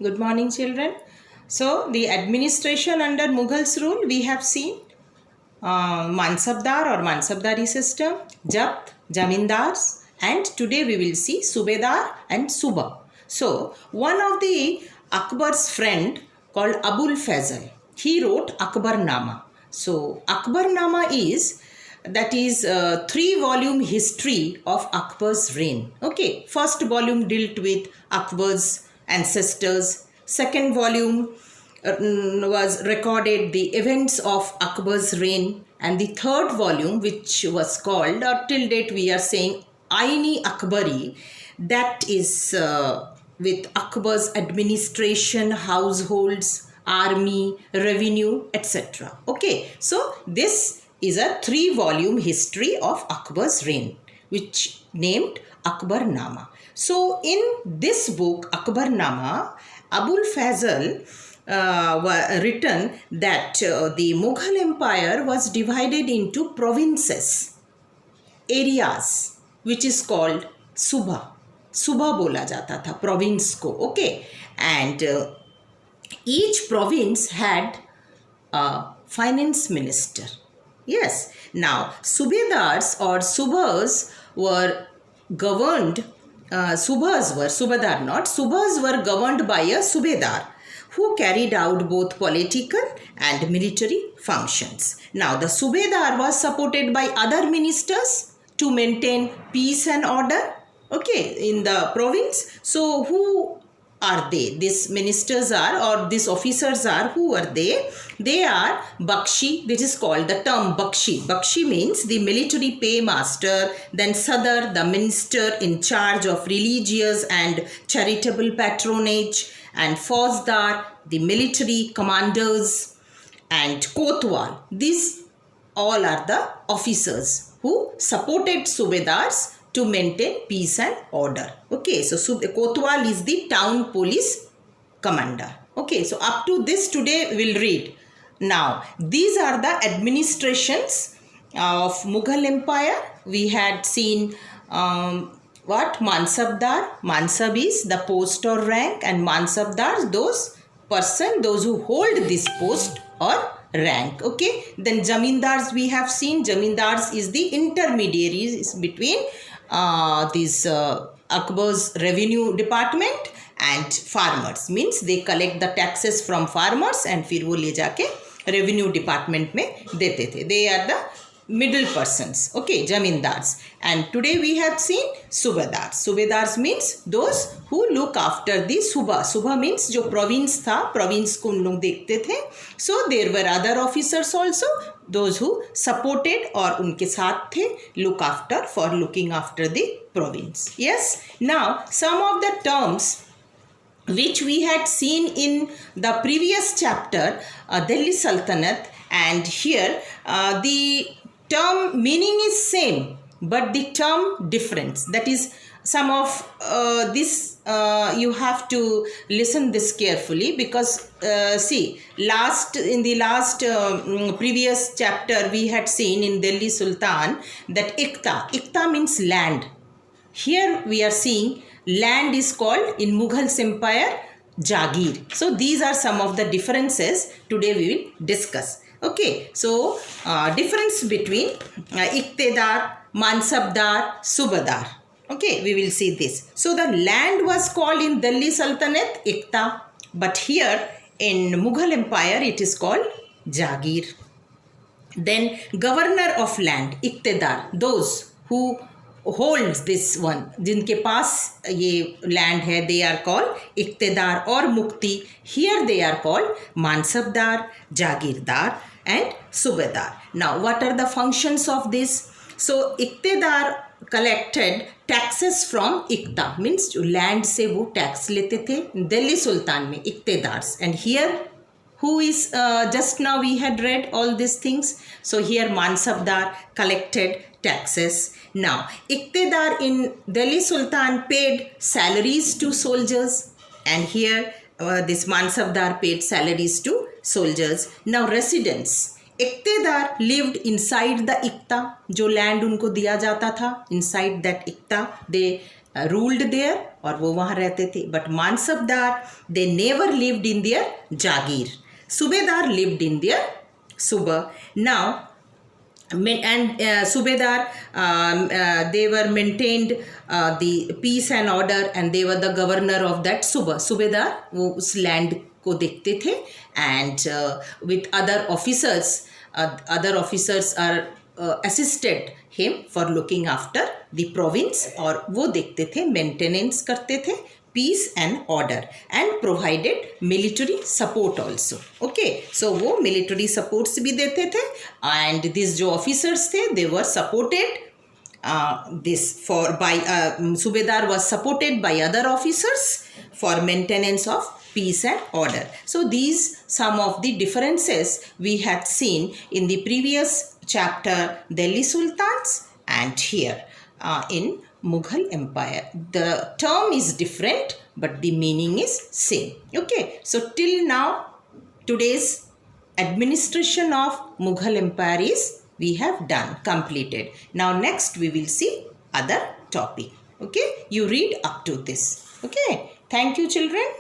Good morning, children. So, the administration under Mughals rule, we have seen Mansabdar or Mansabdari system, Japt, Jamindars, and today we will see Subedar and Suba. So, one of the Akbar's friend called Abul Fazl, he wrote Akbarnama. So, Akbarnama is that is a 3-volume history of Akbar's reign. Okay, first volume dealt with Akbar's ancestors. Second volume was recorded the events of Akbar's reign, and the third volume, which was called, or till date we are saying Aini Akbari, that is with Akbar's administration, households, army, revenue, etc. Okay, so this is a 3-volume history of Akbar's reign, which named Akbarnama. So in this book, Akbarnama, Abul Fazl written that the Mughal Empire was divided into provinces, areas, which is called Suba. Suba bola jata tha, province ko, okay? And each province had a finance minister. Yes. Now, Subedars or Subas were governed, Subas were governed by a Subedar who carried out both political and military functions. Now, the Subedar was supported by other ministers to maintain peace and order, okay, in the province. So, who are they? These ministers are, or these officers are, who are they? They are Bakshi, which is called the term Bakshi. Bakshi means the military paymaster, then Sadar, the minister in charge of religious and charitable patronage, and Fauzdar, the military commanders, and Kotwal. These all are the officers who supported Subedars to maintain peace and order. Okay, so Kotwal is the town police commander. Okay, so up to this today we'll read. Now, these are the administrations of Mughal Empire. We had seen what? Mansabdar. Mansab is the post or rank, and Mansabdar, those who hold this post or rank. Okay, then Jamindars we have seen. Jamindars is the intermediaries between this Akbar's revenue department and farmers, means they collect the taxes from farmers and फिर वो ले जाके revenue department में देते थे. They are the middle persons. Okay, Jamindars. And today we have seen Subedars. Subedars means those who look after the Suba. Suba means जो province था, province को उन लोग देखते थे. So there were other officers also, those who supported or उनके साथ थे, looking after the province. Yes. Now some of the terms which we had seen in the previous chapter, Delhi Sultanate, and here the term meaning is same, but the term difference. That is, some of this you have to listen this carefully, because see, in the last previous chapter we had seen in Delhi Sultan that Ikta means land. Here we are seeing land is called in Mughals Empire Jagir. So these are some of the differences today we will discuss. Okay, so difference between Iktedar, Mansabdar, Subadar. Okay, we will see this. So the land was called in Delhi Sultanate Ikta, but here in Mughal Empire it is called Jagir. Then governor of land, Iktedar, those who holds this one, जिनके पास ये land है, they are called इक्तेदार और मुक्ति. Here they are called मानसबदार, Jagirdar and Subedar. Now what are the functions of this? So इक्तेदार collected taxes from इक्ता, means जो land से वो tax लेते थे दिल्ली सुल्तान में इक्तेदार्स. And here who is just now we had read all these things. So here Mansabdar collected taxes. Now Iktedar in Delhi Sultan paid salaries to soldiers, and here this Mansabdar paid salaries to soldiers. Now residents, Iktedar lived inside the Ikta, जो land उनको दिया जाता था, inside that Ikta they ruled there, और वो वहाँ रहते थे. But Mansabdar, they never lived in their Jagir. Subedar lived in their Suba. Now, and Subedar, they were maintained the peace and order, and they were the governor of that Suba. Subedar वो उस land को देखते थे, and with other officers are assisted him for looking after the province, और वो देखते थे, maintenance करते थे peace and order, and provided military support also. Okay, so वो military supports भी देते थे, and these जो officers थे, they were supported Subedar was supported by other officers for maintenance of peace and order. So these some of the differences we had seen in the previous chapter, Delhi Sultans, and here in Mughal Empire. The term is different, but the meaning is same. Okay, so till now today's administration of Mughal Empire is we have done, completed. Now next we will see other topic. Okay, you read up to this. Okay, thank you children.